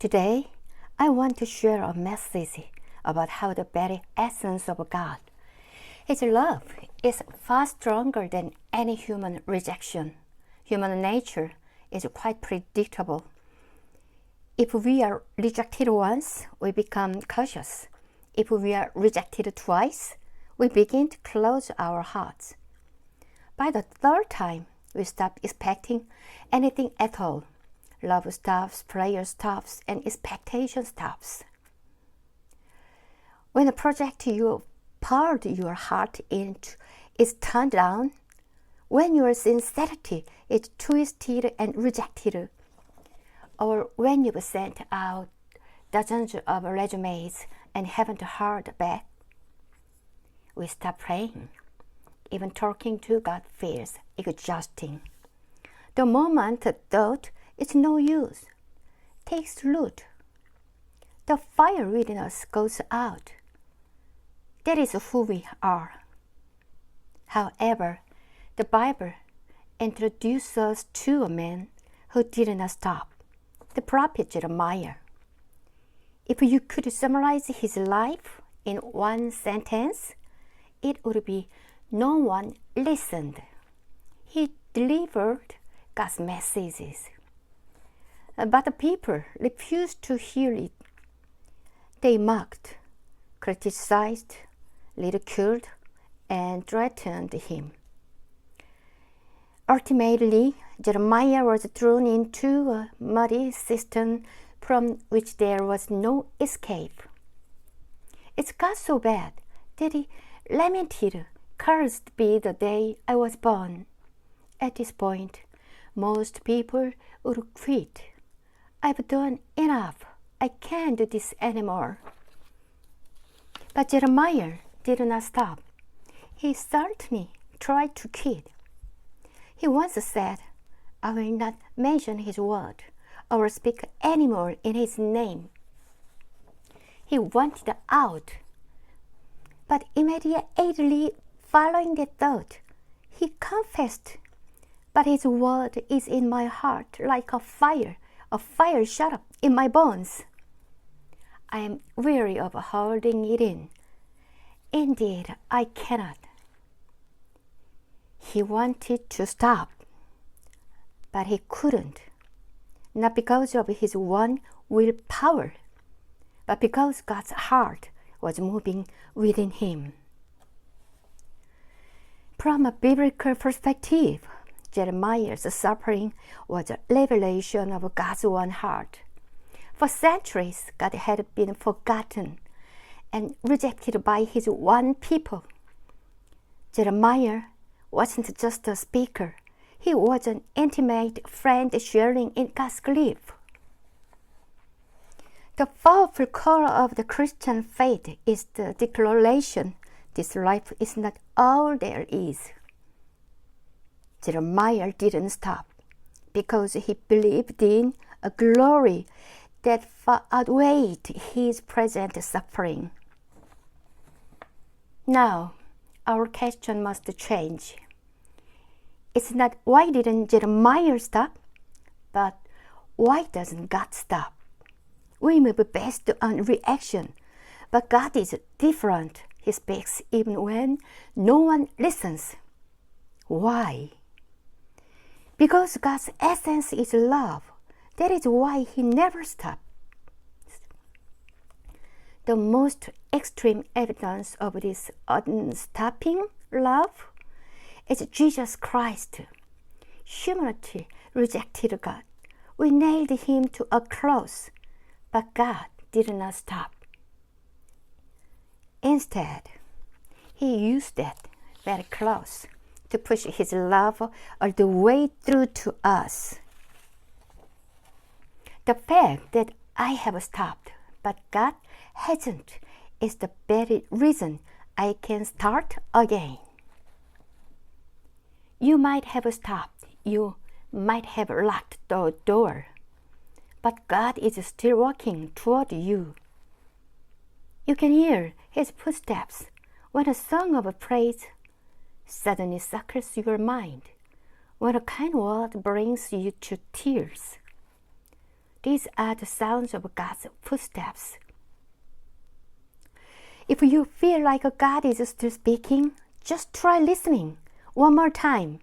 Today, I want to share a message about how the very essence of God, His love, is far stronger than any human rejection. Human nature is quite predictable. If we are rejected once, we become cautious. If we are rejected twice, we begin to close our hearts. By the third time, we stop expecting anything at all. Love stops, prayer stops, and expectation stops. When the project you poured your heart into is turned down, when your sincerity is twisted and rejected, or when you've sent out dozens of resumes and haven't heard back, we stop praying. Even talking to God feels exhausting. The moment a thought it's no use, takes root. The fire within us goes out. That is who we are. However, the Bible introduces us to a man who did not stop, the prophet Jeremiah. If you could summarize his life in one sentence, it would be, no one listened. He delivered God's messages, but the people refused to hear it. They mocked, criticized, ridiculed, and threatened him. Ultimately, Jeremiah was thrown into a muddy cistern from which there was no escape. It got so bad that he lamented, "Cursed be the day I was born." At this point, most people would quit. "I've done enough. I can't do this anymore." But Jeremiah did not stop. He certainly tried to quit. He once said, "I will not mention his word or speak anymore in his name." He wanted out. But immediately following that thought, he confessed, "But his word is in my heart like a fire shut up in my bones. I am weary of holding it in. Indeed, I cannot." He wanted to stop, but he couldn't, not because of his own willpower, but because God's heart was moving within him. From a biblical perspective, Jeremiah's suffering was a revelation of God's own heart. For centuries, God had been forgotten and rejected by his own people. Jeremiah wasn't just a speaker. He was an intimate friend sharing in God's grief. The powerful core of the Christian faith is the declaration, "This life is not all there is." Jeremiah didn't stop because he believed in a glory that far outweighed his present suffering. Now, our question must change. It's not why didn't Jeremiah stop, but why doesn't God stop? We move based on reaction, but God is different. He speaks even when no one listens. Why? Because God's essence is love. That is why He never stops. The most extreme evidence of this unstopping love is Jesus Christ. Humanity rejected God. We nailed Him to a cross, but God did not stop. Instead, He used that very cross to push His love all the way through to us. The fact that I have stopped, but God hasn't, is the very reason I can start again. You might have stopped, you might have locked the door, but God is still walking toward you. You can hear His footsteps when a song of praise suddenly circles your mind, when a kind word brings you to tears. These are the sounds of God's footsteps. If you feel like God is still speaking, just try listening one more time.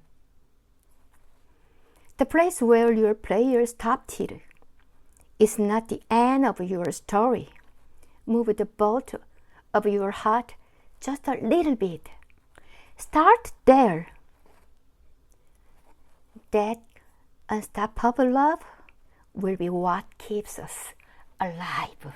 The place where your prayer stopped is not the end of your story. Move the boat of your heart just a little bit. Start there. That unstoppable love will be what keeps us alive.